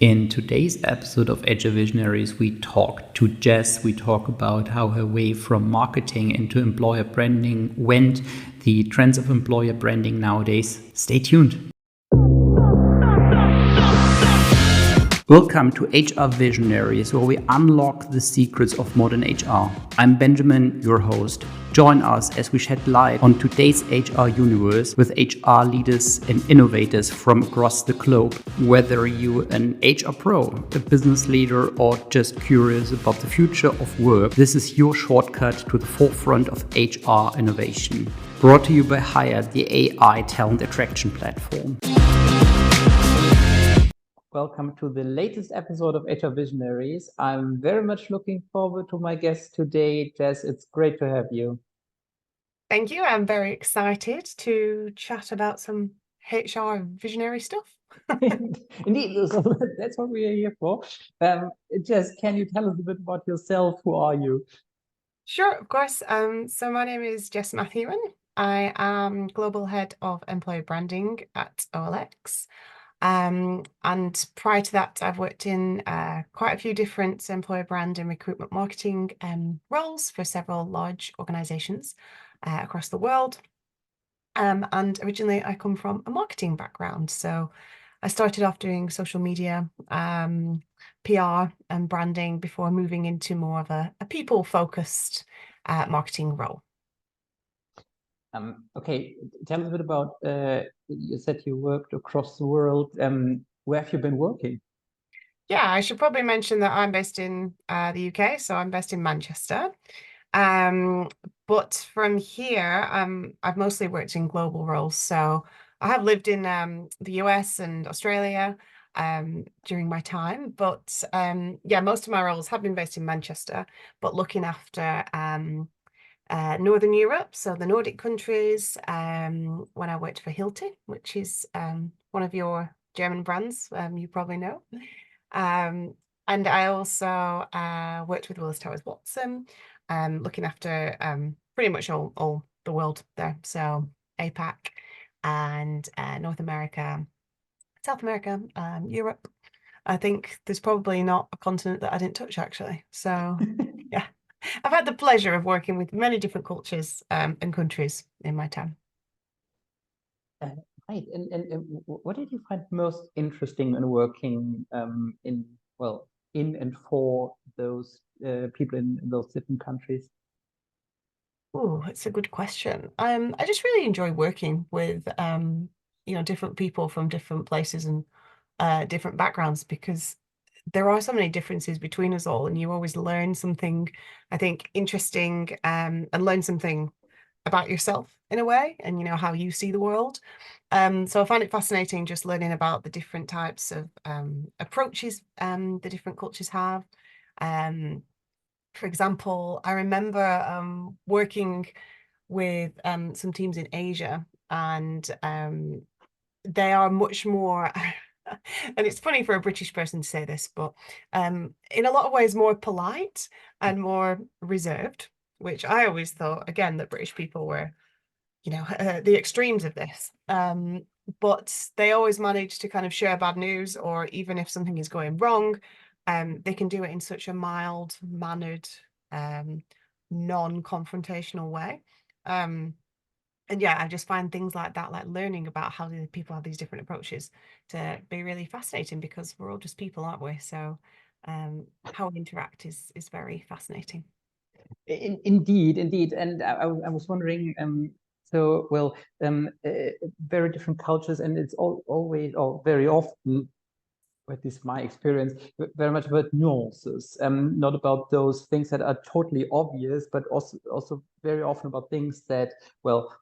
In today's episode of HR Visionaries, we talk to Jess. We talk about how her way from marketing into employer branding went, the trends of employer branding nowadays. Stay tuned. Welcome to HR Visionaries, where we unlock the secrets of modern HR. I'm Benjamin, your host. Join us as we shed light on today's HR universe with HR leaders and innovators from across the globe. Whether you're an HR pro, a business leader, or just curious about the future of work, this is your shortcut to the forefront of HR innovation. Brought to you by Hire, the AI talent attraction platform. Welcome to the latest episode of HR Visionaries. I'm very much looking forward to my guest today, Jess. It's great to have you. Thank you. I'm very excited to chat about some HR visionary stuff. Indeed, so that's what we are here for. Jess, can you tell us a bit about yourself? Who are you? Sure, of course. So my name is Jess Matthewman. I am Global Head of Employer Branding at OLX. And prior to that, I've worked in quite a few different employer brand and recruitment marketing roles for several large organizations across the world. And originally I come from a marketing background. So I started off doing social media, PR and branding before moving into more of a people-focused marketing role. Okay, tell us a bit about, you said you worked across the world. Where have you been working? Yeah, I should probably mention that I'm based in the UK, so I'm based in Manchester. But from here, I've mostly worked in global roles. So I have lived in the US and Australia during my time. But yeah, most of my roles have been based in Manchester, but looking after Northern Europe, so the Nordic countries, when I worked for Hilti, which is one of your German brands, you probably know. And I also worked with Willis Towers Watson, looking after pretty much all the world there. So APAC and North America, South America, Europe. I think there's probably not a continent that I didn't touch, actually. So yeah, I've had the pleasure of working with many different cultures and countries in my time. Right, and what did you find most interesting in working in and for those people in those different countries? Oh, it's a good question. I just really enjoy working with different people from different places and different backgrounds, because there are so many differences between us all, and you always learn something, I think, interesting, and learn something about yourself in a way, and how you see the world. So I find it fascinating just learning about the different types of approaches the different cultures have. For example, I remember working with some teams in Asia, and they are much more and it's funny for a British person to say this, but in a lot of ways more polite and more reserved, which I always thought, again, that British people were, the extremes of this. But they always manage to kind of share bad news, or even if something is going wrong, they can do it in such a mild mannered, non-confrontational way. And yeah, I just find things like that, like learning about how the people have these different approaches, to be really fascinating, because we're all just people, aren't we? So how we interact is very fascinating. Indeed, and I was wondering, very different cultures, and it's always, or very often, at least my experience, very much about nuances, not about those things that are totally obvious, but also very often about things that, well,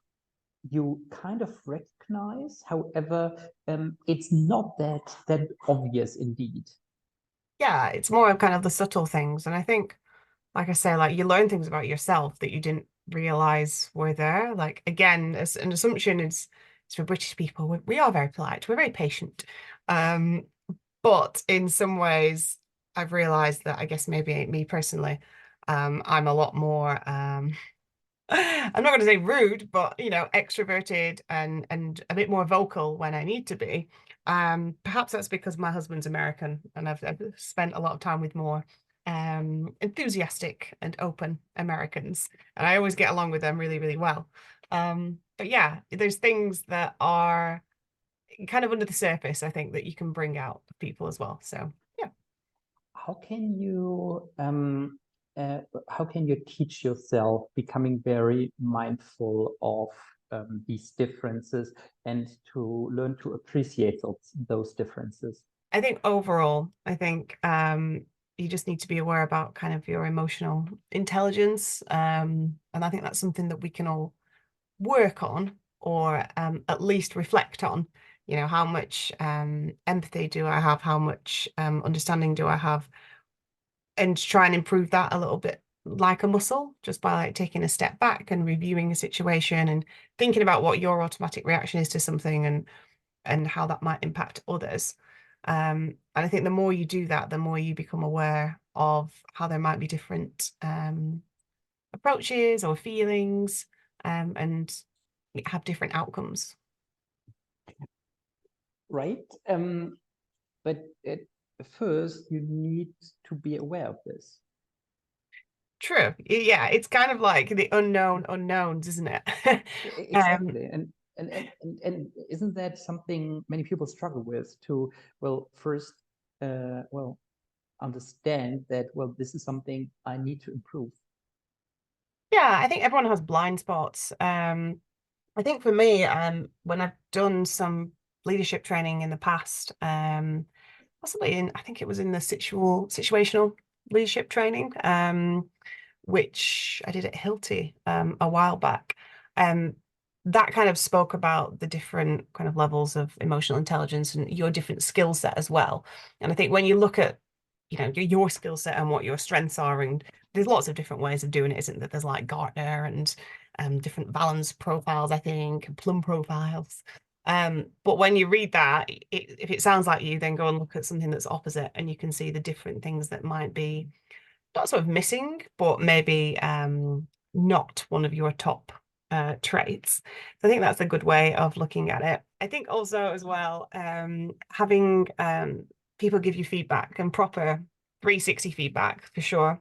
you kind of recognize. However, it's not that obvious indeed. Yeah, it's more of kind of the subtle things. And I think, like I say, like you learn things about yourself that you didn't realize were there. Like, again, as an assumption is for British people, we are very polite, we're very patient. But in some ways, I've realized that, I guess maybe me personally, I'm a lot more I'm not going to say rude, but extroverted and a bit more vocal when I need to be. Perhaps that's because my husband's American and I've spent a lot of time with more enthusiastic and open Americans, and I always get along with them really, really well. But yeah, there's things that are kind of under the surface, I think, that you can bring out of people as well. So yeah. How can you how can you teach yourself becoming very mindful of these differences and to learn to appreciate those differences? I think overall, I think you just need to be aware about kind of your emotional intelligence. And I think that's something that we can all work on, or at least reflect on. You know, how much empathy do I have? How much understanding do I have? And try and improve that a little bit like a muscle, just by like taking a step back and reviewing a situation and thinking about what your automatic reaction is to something, and how that might impact others. And I think the more you do that, the more you become aware of how there might be different approaches or feelings, and have different outcomes. Right? But first, you need to be aware of this. True. Yeah, it's kind of like the unknown unknowns, isn't it? Um, Exactly. And isn't that something many people struggle with to, well, first, well, understand that, well, this is something I need to improve. yeah, I think everyone has blind spots. I think for me, when I've done some leadership training in the past, possibly in, I think it was in the situational leadership training, which I did at Hilti a while back. Um, that kind of spoke about the different kind of levels of emotional intelligence and your different skill set as well. And I think when you look at, you know, your skill set and what your strengths are, and there's lots of different ways of doing it, isn't there? There's like Gartner and different balance profiles, I think, and plum profiles. But when you read that, if it sounds like you, then go and look at something that's opposite, and you can see the different things that might be not sort of missing, but maybe not one of your top traits. So I think that's a good way of looking at it. I think also as well, having people give you feedback, and proper 360 feedback for sure,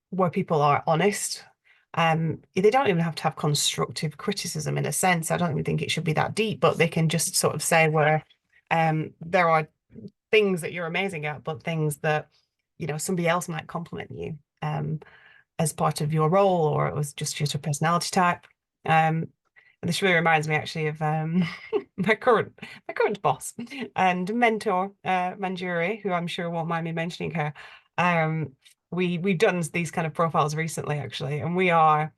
where people are honest. They don't even have to have constructive criticism in a sense. I don't even think it should be that deep, but they can just sort of say where there are things that you're amazing at, but things that, you know, somebody else might compliment you as part of your role, or it was just your personality type. And this really reminds me actually of my current boss and mentor, Manjuri, who I'm sure won't mind me mentioning her. Um, we've done these kind of profiles recently actually, and we are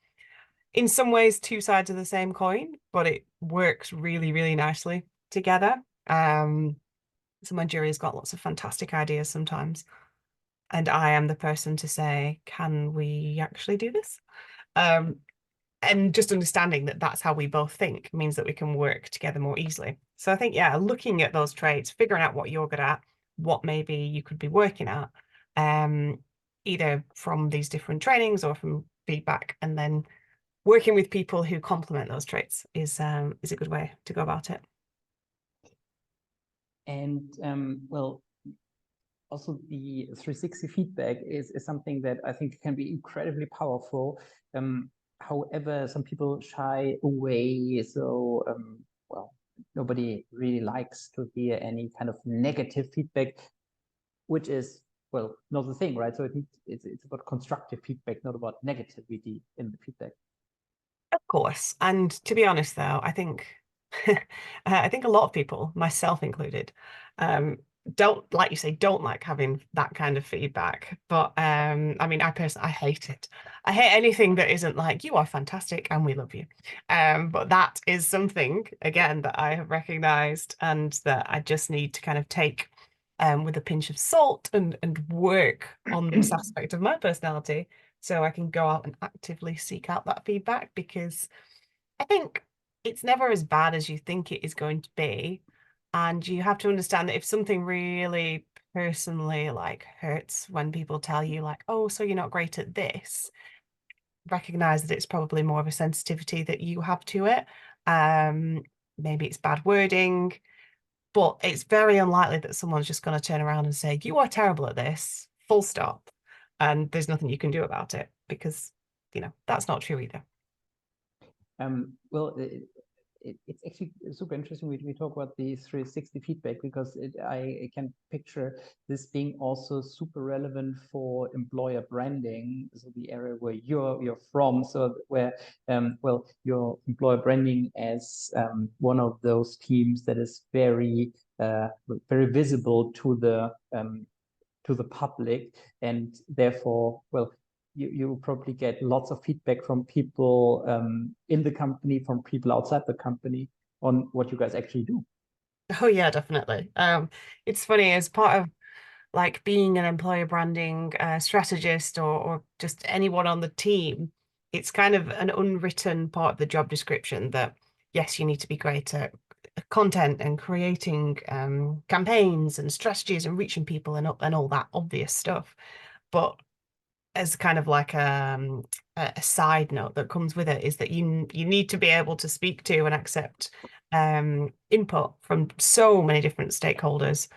in some ways two sides of the same coin, but it works really, really nicely together. So Manjuri's got lots of fantastic ideas sometimes, and I am the person to say, can we actually do this? Um, and just understanding that that's how we both think means that we can work together more easily. So I think, yeah, looking at those traits, figuring out what you're good at, what maybe you could be working at, either from these different trainings or from feedback, and then working with people who complement those traits is a good way to go about it. And well, also the 360 feedback is something that I think can be incredibly powerful. However, some people shy away. So, well, nobody really likes to hear any kind of negative feedback, which is, well, not the thing, right? So it's about constructive feedback, not about negativity in the feedback. Of course. And to be honest, though, I think I think a lot of people, myself included, um, don't, like you say, don't like having that kind of feedback. But I mean, I personally, I hate it. I hate anything that isn't like, you are fantastic and we love you. But that is something, again, that I have recognized and that I just need to kind of take with a pinch of salt, and work on this aspect of my personality, so I can go out and actively seek out that feedback, because I think it's never as bad as you think it is going to be. And you have to understand that if something really personally like hurts when people tell you like, oh, so you're not great at this, recognize that it's probably more of a sensitivity that you have to it. Maybe it's bad wording. But it's very unlikely that someone's just going to turn around and say, you are terrible at this, full stop. And there's nothing you can do about it because, that's not true either. Well, it's actually super interesting. We talk about the 360 feedback because I can picture this being also super relevant for employer branding, so the area where you're from. So where well, your employer branding as one of those teams that is very very visible to the public, and therefore, well, you probably get lots of feedback from people in the company, from people outside the company on what you guys actually do. Oh yeah, definitely. It's funny as part of like being an employer branding strategist or just anyone on the team, it's kind of an unwritten part of the job description that yes, you need to be great at content and creating campaigns and strategies and reaching people and all that obvious stuff. But as kind of like a side note that comes with it is that you need to be able to speak to and accept input from so many different stakeholders,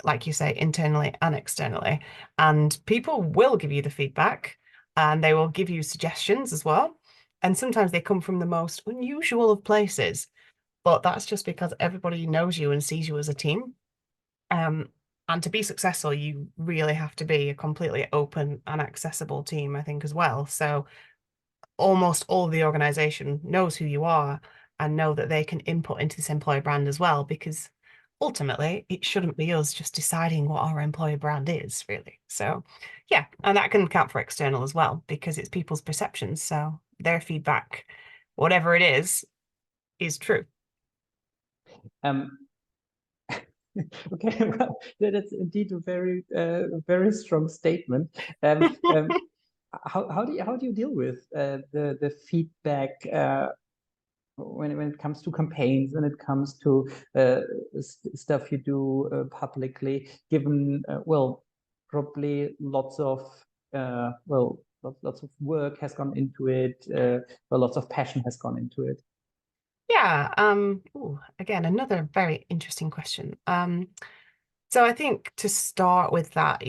like you say, internally and externally. And people will give you the feedback and they will give you suggestions as well. And sometimes they come from the most unusual of places, but that's just because everybody knows you and sees you as a team. Um, and to be successful, you really have to be a completely open and accessible team, I think, as well. So almost all the organization knows who you are and know that they can input into this employer brand as well, because ultimately it shouldn't be us just deciding what our employer brand is, really. So yeah, and that can count for external as well, because it's people's perceptions. So their feedback, whatever it is true. Um, okay, well, that's indeed a very strong statement. How do you deal with the feedback when it comes to campaigns, when it comes to stuff you do publicly, given well, probably lots of lots of work has gone into it, well, lots of passion has gone into it. Yeah, ooh, again, another very interesting question. So I think to start with that,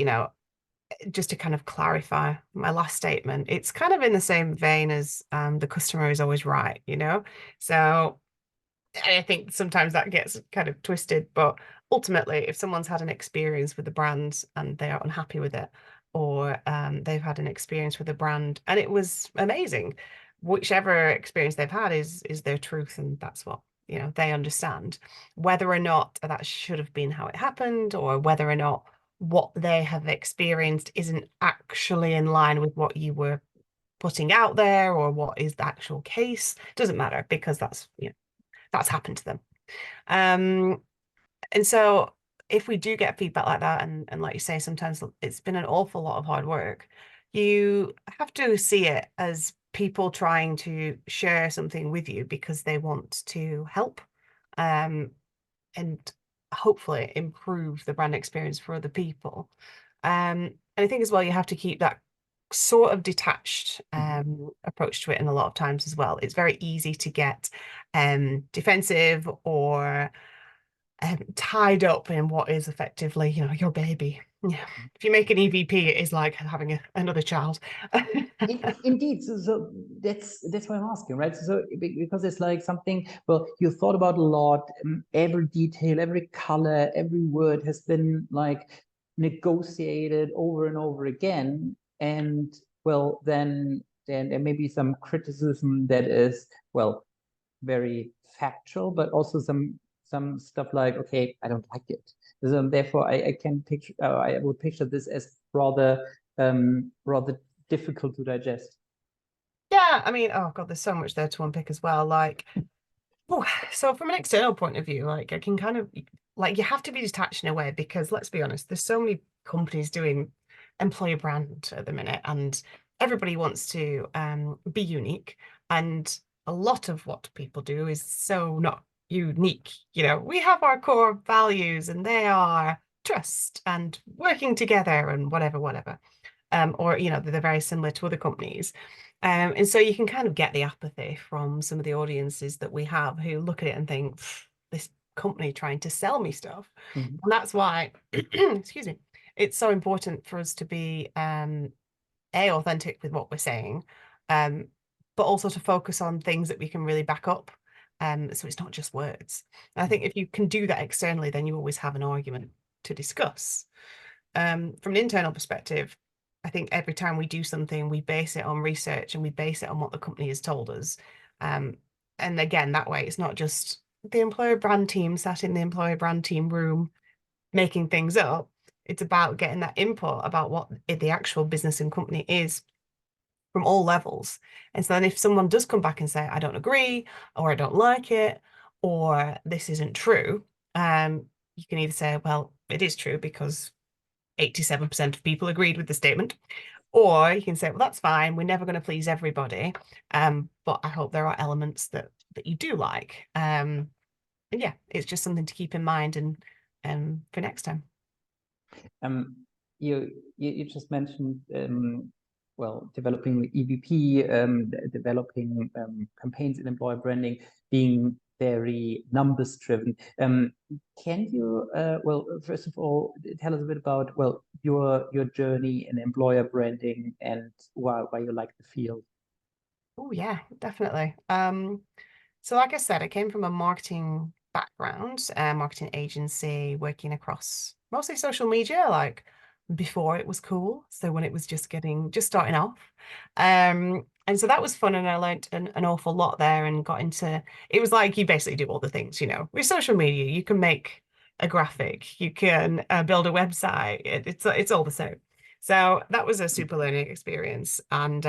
just to kind of clarify my last statement, it's kind of in the same vein as the customer is always right, So I think sometimes that gets kind of twisted, but ultimately, if someone's had an experience with the brand and they are unhappy with it, or they've had an experience with the brand and it was amazing, whichever experience they've had is their truth, and that's what they understand. Whether or not that should have been how it happened, or whether or not what they have experienced isn't actually in line with what you were putting out there, or what is the actual case, doesn't matter because that's happened to them. Um, and so if we do get feedback like that, and like you say, sometimes it's been an awful lot of hard work, you have to see it as people trying to share something with you because they want to help, um, and hopefully improve the brand experience for other people. And I think as well, you have to keep that sort of detached approach to it. And a lot of times as well, it's very easy to get defensive or tied up in what is effectively, your baby. Yeah. If you make an EVP, it is like having another child. Indeed, so that's why I'm asking, right? So because it's like something, well, you thought about a lot, every detail, every color, every word has been like negotiated over and over again, and well, then there may be some criticism that is, well, very factual, but also some stuff like, okay, I don't like it. So therefore, I can picture, I would picture this as rather difficult to digest. Yeah, I mean, oh God, there's so much there to unpick as well. Like, oh, so from an external point of view, like I can kind of like you have to be detached in a way because let's be honest, there's so many companies doing employer brand at the minute, and everybody wants to be unique. And a lot of what people do is so not unique. We have our core values, and they are trust and working together and whatever, whatever. Or they're very similar to other companies. And so you can kind of get the apathy from some of the audiences that we have who look at it and think, this company trying to sell me stuff. Mhm. And that's why, excuse me, it's so important for us to be authentic with what we're saying, um, but also to focus on things that we can really back up. So it's not just words. And I think if you can do that externally, then you always have an argument to discuss. From an internal perspective, I think every time we do something, we base it on research and we base it on what the company has told us. And again, that way, it's not just the employer brand team sat in the employer brand team room making things up. It's about getting that input about what the actual business and company is from all levels. And so then if someone does come back and say, I don't agree, or I don't like it, or this isn't true, you can either say, well, it is true because 87% of people agreed with the statement. Or you can say, well, that's fine. We're never going to please everybody. But I hope there are elements that you do like. And yeah, it's just something to keep in mind and for next time. Um, you just mentioned well, developing EVP, developing campaigns in employer branding, being very numbers driven. Can you well, first of all, tell us a bit about, well, your journey in employer branding and why you like the field? Oh yeah, definitely. So like I said, I came from a marketing background, marketing agency, working across mostly social media, like before it was cool. So when it was just starting off. And so that was fun and I learned an awful lot there and got into, it was like you basically do all the things, with social media, you can make a graphic, you can build a website, it's all the same. So that was a super learning experience. And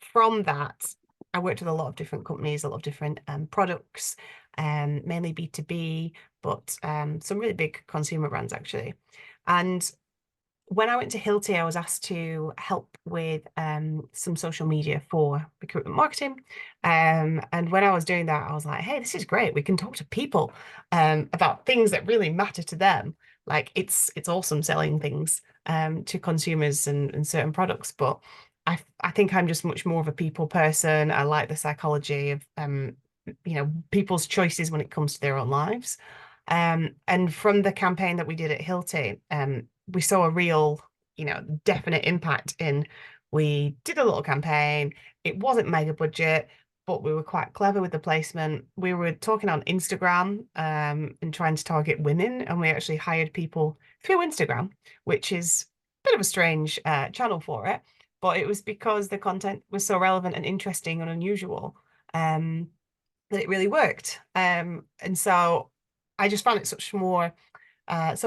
from that, I worked with a lot of different companies, a lot of different products, mainly B2B, but some really big consumer brands actually. And when I went to Hilti, I was asked to help with some social media for recruitment marketing. And when I was doing that, I was like, hey, this is great. We can talk to people about things that really matter to them. Like it's awesome selling things to consumers and certain products, but I think I'm just much more of a people person. I like the psychology of people's choices when it comes to their own lives. And from the campaign that we did at Hilti, we saw a real, definite impact in. We did a little campaign. It wasn't mega budget, but we were quite clever with the placement. We were talking on Instagram, and trying to target women, and we actually hired people through Instagram, which is a bit of a strange channel for it, but it was because the content was so relevant and interesting and unusual. That it really worked. And so I just found it so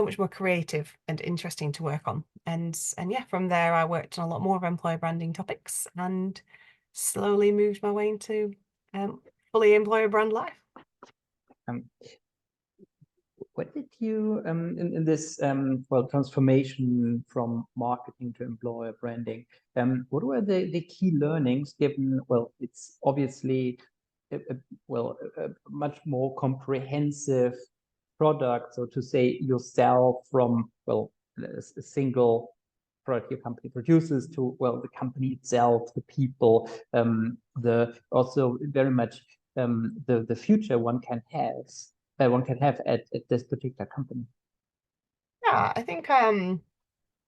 much more creative and interesting to work on. And yeah, from there I worked on a lot more of employer branding topics and slowly moved my way into fully employer brand life. Um, what did you in this well, transformation from marketing to employer branding? What were the key learnings given? Well, it's obviously a much more comprehensive product, so to say, you sell from, well, a single product your company produces to, well, the company itself, the people, the also very much the future one can have at this particular company. Yeah, I think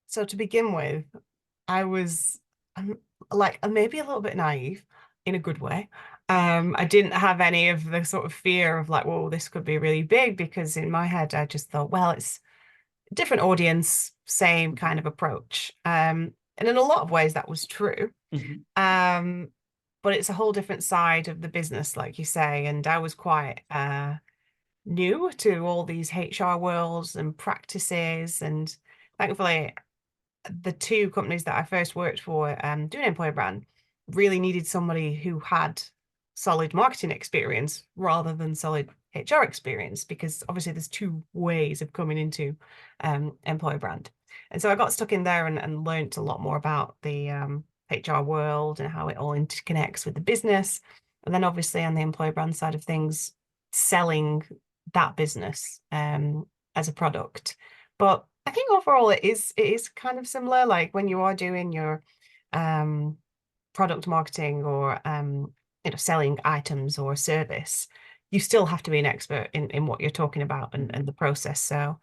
so to begin with, I was um, like maybe a little bit naive in a good way. I didn't have any of the sort of fear of like, well, this could be really big because in my head I just thought, well, it's a different audience, same kind of approach. And in a lot of ways that was true. Mhm. Um, but it's a whole different side of the business, like you say, and I was quite new to all these HR worlds and practices, and thankfully the two companies that I first worked for doing employer brand really needed somebody who had solid marketing experience rather than solid HR experience, because obviously there's two ways of coming into employer brand. And so I got stuck in there and learned a lot more about the HR world and how it all interconnects with the business. And then obviously on the employer brand side of things, selling that business as a product. But I think overall it is kind of similar. Like when you are doing your product marketing or selling items or a service, you still have to be an expert in what you're talking about and the process. So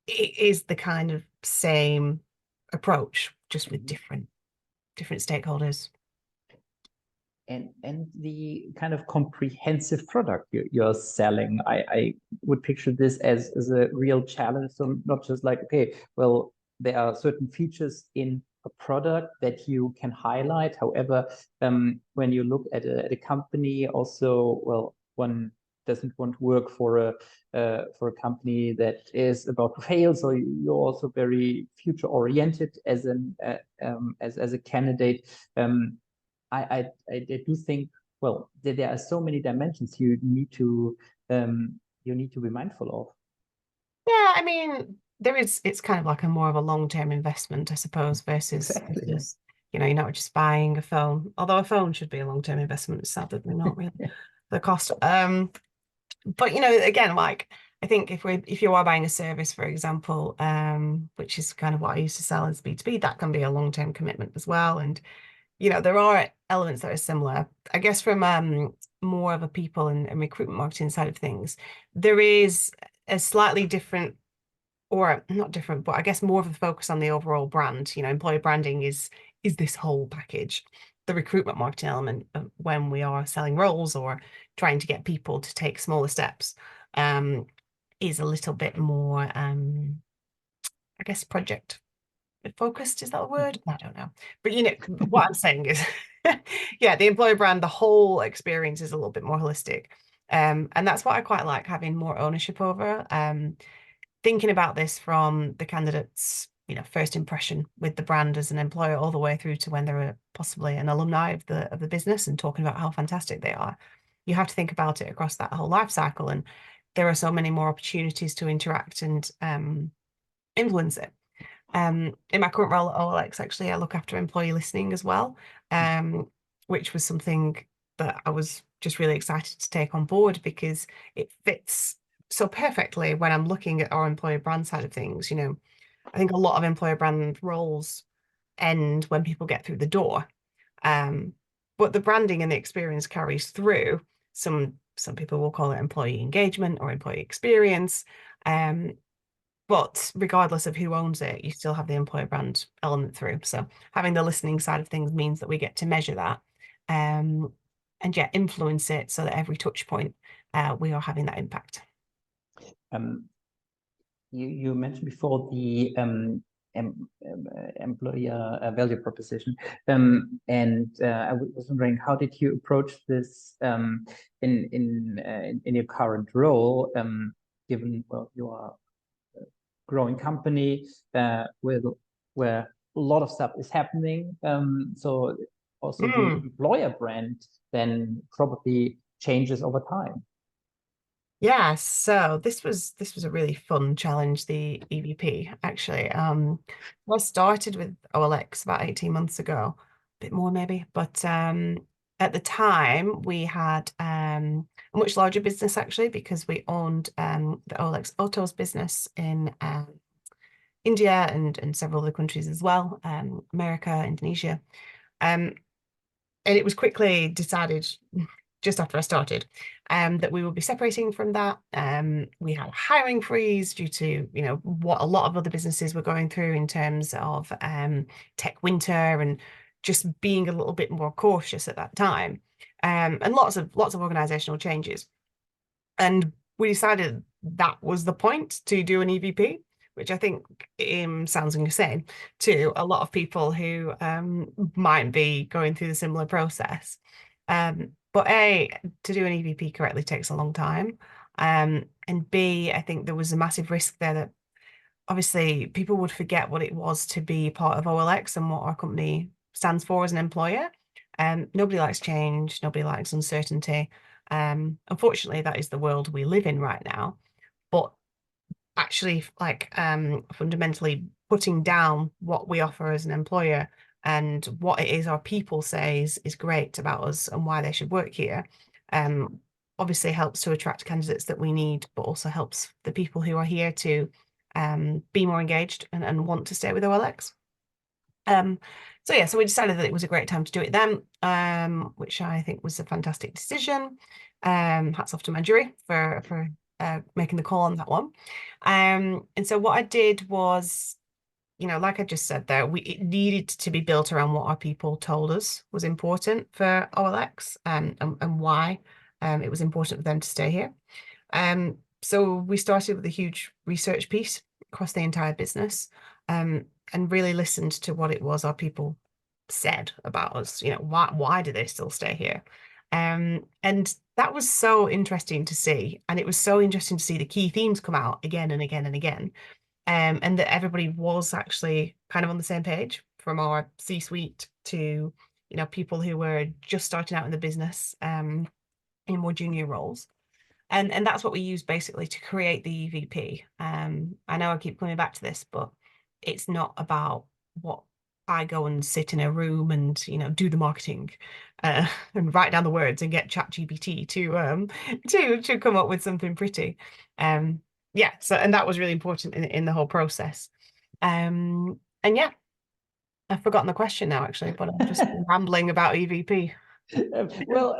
it is the kind of same approach, just with different stakeholders. And the kind of comprehensive product you're selling, I would picture this as a real challenge. So not just like, okay, well, there are certain features in a product that you can highlight. However, when you look at a company, also, well, one doesn't want to work for a company that is about to fail. So you're also very future oriented as an as a candidate. I do think, well, there are so many dimensions you need to be mindful of. Yeah, I mean, it's kind of like a more of a long-term investment, I suppose, versus Exactly. you're not just buying a phone. Although a phone should be a long-term investment, it's sad that they're not really the cost. But again, like I think if you are buying a service, for example, which is kind of what I used to sell as B2B, that can be a long-term commitment as well. And there are elements that are similar. I guess from more of a people and recruitment marketing side of things, there is a slightly different, or not different, but I guess more of a focus on the overall brand. Employer branding is this whole package. The recruitment marketing element of when we are selling roles or trying to get people to take smaller steps is a little bit more, I guess, project focused. Is that a word? I don't know. But what I'm saying is, yeah, the employer brand, the whole experience is a little bit more holistic. And that's what I quite like, having more ownership over. Thinking about this from the candidate's, first impression with the brand as an employer, all the way through to when they're possibly an alumni of the business and talking about how fantastic they are. You have to think about it across that whole life cycle, and there are so many more opportunities to interact and influence it. In my current role at OLX, actually, I look after employee listening as well, which was something that I was just really excited to take on board because it fits so perfectly when I'm looking at our employer brand side of things. I think a lot of employer brand roles end when people get through the door. But the branding and the experience carries through. Some people will call it employee engagement or employee experience. But regardless of who owns it, you still have the employer brand element through. So having the listening side of things means that we get to measure that and influence it so that every touch point we are having that impact. You mentioned before the employer value proposition, and I was wondering, how did you approach this in your current role, given, well, you are a growing company with where a lot of stuff is happening, so also the employer brand then probably changes over time. Yeah, so this was a really fun challenge, the EVP, actually. I started with OLX about 18 months ago, a bit more maybe, but at the time we had a much larger business actually, because we owned the OLX Autos business in India and several other countries as well, America, Indonesia. And it was quickly decided just after I started that we would be separating from that. We had a hiring freeze due to what a lot of other businesses were going through in terms of tech winter and just being a little bit more cautious at that time, and lots of organizational changes. And we decided that was the point to do an EVP, which I think sounds insane to a lot of people who might be going through the similar process. But A, to do an EVP correctly takes a long time. And B, I think there was a massive risk there that obviously people would forget what it was to be part of OLX and what our company stands for as an employer. Nobody likes change, nobody likes uncertainty. Unfortunately, that is the world we live in right now. But actually, fundamentally putting down what we offer as an employer and what it is our people say is great about us and why they should work here, obviously helps to attract candidates that we need, but also helps the people who are here to be more engaged and want to stay with OLX. So yeah, so we decided that it was a great time to do it then, which I think was a fantastic decision. Hats off to my jury for making the call on that one. And so what I did was, like I just said there, it needed to be built around what our people told us was important for OLX, and why it was important for them to stay here. So we started with a huge research piece across the entire business, and really listened to what it was our people said about us. Why do they still stay here? And that was so interesting to see, and it was so interesting to see the key themes come out again and again and again, and that everybody was actually kind of on the same page, from our C-suite to people who were just starting out in the business, in more junior roles. And that's what we use basically to create the EVP. I know I keep coming back to this, but it's not about what I go and sit in a room and do the marketing, and write down the words and get ChatGPT to come up with something pretty. Yeah, so, and that was really important in the whole process. And yeah, I've forgotten the question now actually, but I'm just rambling about EVP. Well,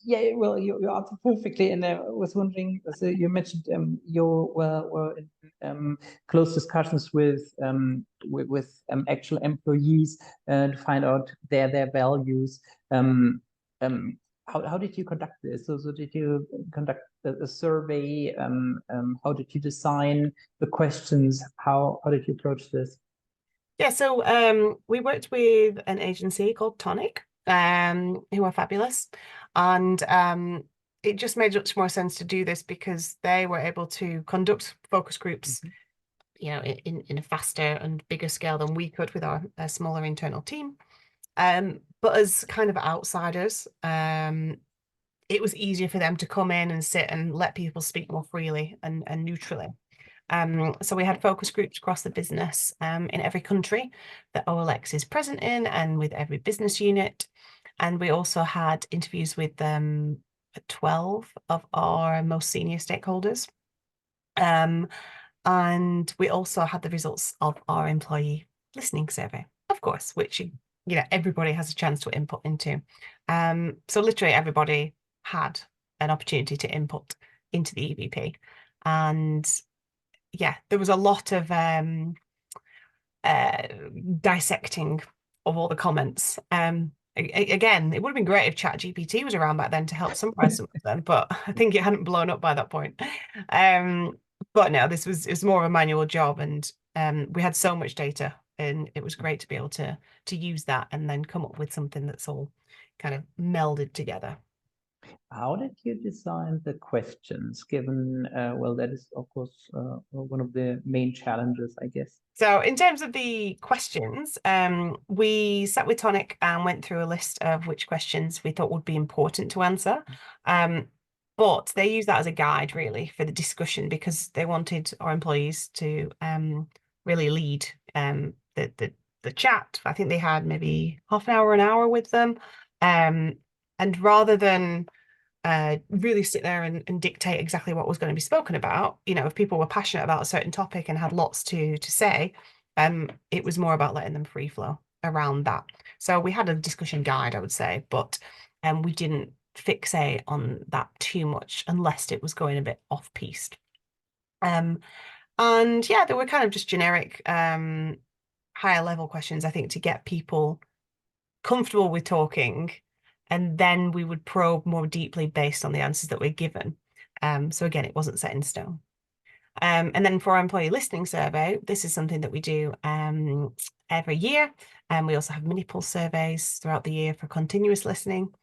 yeah, well, you answered perfectly, and I was wondering. So you mentioned you were in close discussions with actual employees to find out their values. How did you conduct this? So did you conduct a survey? How did you design the questions? How did you approach this? Yeah, so we worked with an agency called Tonic, who are fabulous. And it just made much more sense to do this because they were able to conduct focus groups, in a faster and bigger scale than we could with our smaller internal team. But as kind of outsiders, it was easier for them to come in and sit and let people speak more freely and neutrally. So we had focus groups across the business, in every country that OLX is present in, and with every business unit. And we also had interviews with 12 of our most senior stakeholders. And we also had the results of our employee listening survey, of course, which everybody has a chance to input into. So literally everybody had an opportunity to input into the EVP. And yeah, there was a lot of dissecting of all the comments. Again, it would have been great if ChatGPT was around back then to help summarize some of them, but I think it hadn't blown up by that point. But no, it was more of a manual job, and we had so much data, and it was great to be able to use that and then come up with something that's all kind of melded together. How did you design the questions, given, well, that is, of course, one of the main challenges, I guess. So in terms of the questions, we sat with Tonic and went through a list of which questions we thought would be important to answer. But they used that as a guide, really, for the discussion, because they wanted our employees to really lead the chat. I think they had maybe half an hour with them. And rather than really sit there and dictate exactly what was going to be spoken about, if people were passionate about a certain topic and had lots to say, it was more about letting them free flow around that. So we had a discussion guide, I would say, but we didn't fixate on that too much unless it was going a bit off-piste. And yeah, there were kind of just generic higher level questions, I think, to get people comfortable with talking, and then we would probe more deeply based on the answers that we're given. So again, it wasn't set in stone. And then for our employee listening survey, this is something that we do every year. And we also have mini pulse surveys throughout the year for continuous listening.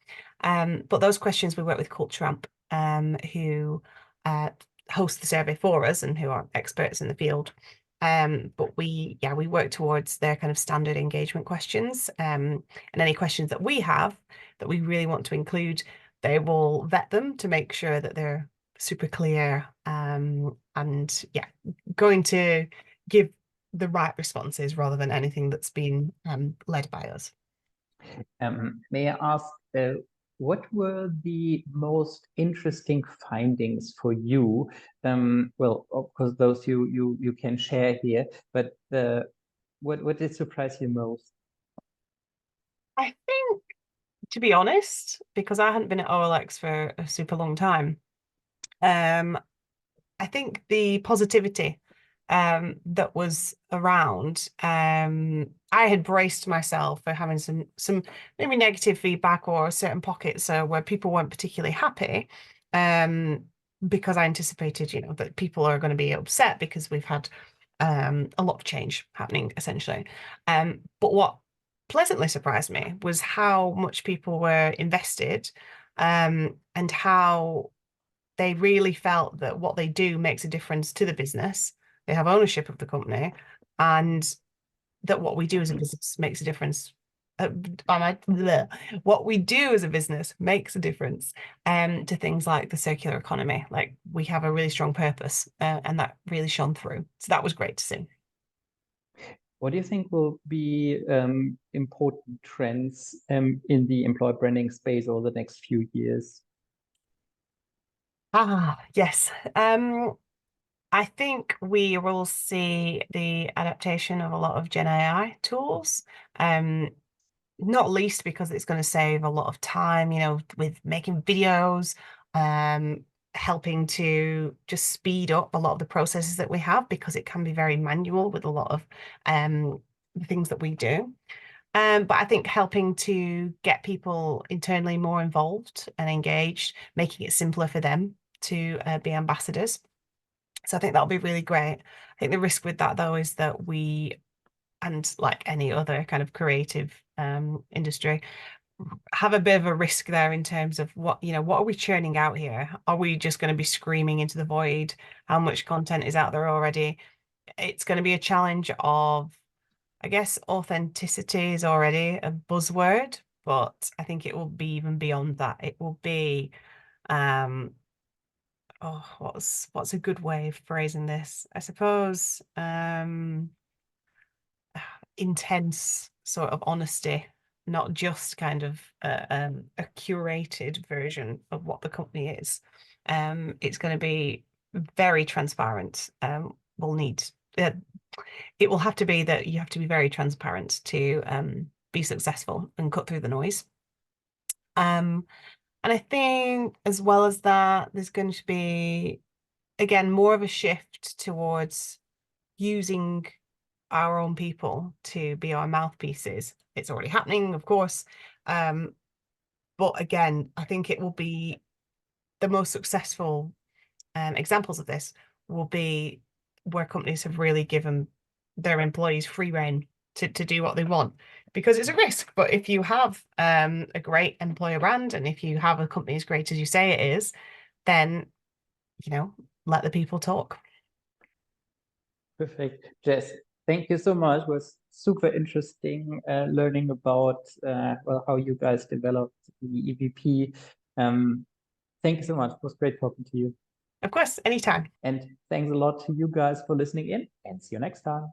But those questions we work with Culture Amp, who host the survey for us and who are experts in the field. But we work towards their kind of standard engagement questions, and any questions that we have that we really want to include, they will vet them to make sure that they're super clear, and yeah, going to give the right responses rather than anything that's been led by us. May I ask, what were the most interesting findings for you? Well, of course, those you can share here, but What did surprise you most? I think, to be honest, because I hadn't been at OLX for a super long time, I think the positivity that was around, I had braced myself for having some maybe negative feedback or certain pockets where people weren't particularly happy, because I anticipated, that people are going to be upset because we've had a lot of change happening essentially. But what pleasantly surprised me was how much people were invested, and how they really felt that what they do makes a difference to the business. They have ownership of the company, and that what we do as a business makes a difference. What we do as a business makes a difference to things like the circular economy. Like, we have a really strong purpose, and that really shone through. So that was great to see. What do you think will be important trends in the employer branding space over the next few years? Yes. I think we will see the adaptation of a lot of Gen AI tools, not least because it's going to save a lot of time, with making videos, helping to just speed up a lot of the processes that we have, because it can be very manual with a lot of the things that we do. But I think helping to get people internally more involved and engaged, making it simpler for them to be ambassadors. So I think that'll be really great. I think the risk with that, though, is that we, and like any other kind of creative industry, have a bit of a risk there in terms of what are we churning out here? Are we just going to be screaming into the void? How much content is out there already? It's going to be a challenge of, I guess, authenticity is already a buzzword, but I think it will be even beyond that. It will be, what's a good way of phrasing this? I suppose intense sort of honesty, not just kind of a curated version of what the company is. It's going to be very transparent. We'll need it will have to be that you have to be very transparent to be successful and cut through the noise. And I think, as well as that, there's going to be, again, more of a shift towards using our own people to be our mouthpieces. It's already happening, of course. But again, I think it will be the most successful examples of this will be where companies have really given their employees free rein to do what they want, because it's a risk. But if you have a great employer brand, and if you have a company as great as you say it is, then let the people talk. Perfect. Jess, thank you so much. It was super interesting learning about how you guys developed the EVP. Thank you so much. It was great talking to you. Of course, anytime. And thanks a lot to you guys for listening in, and see you next time.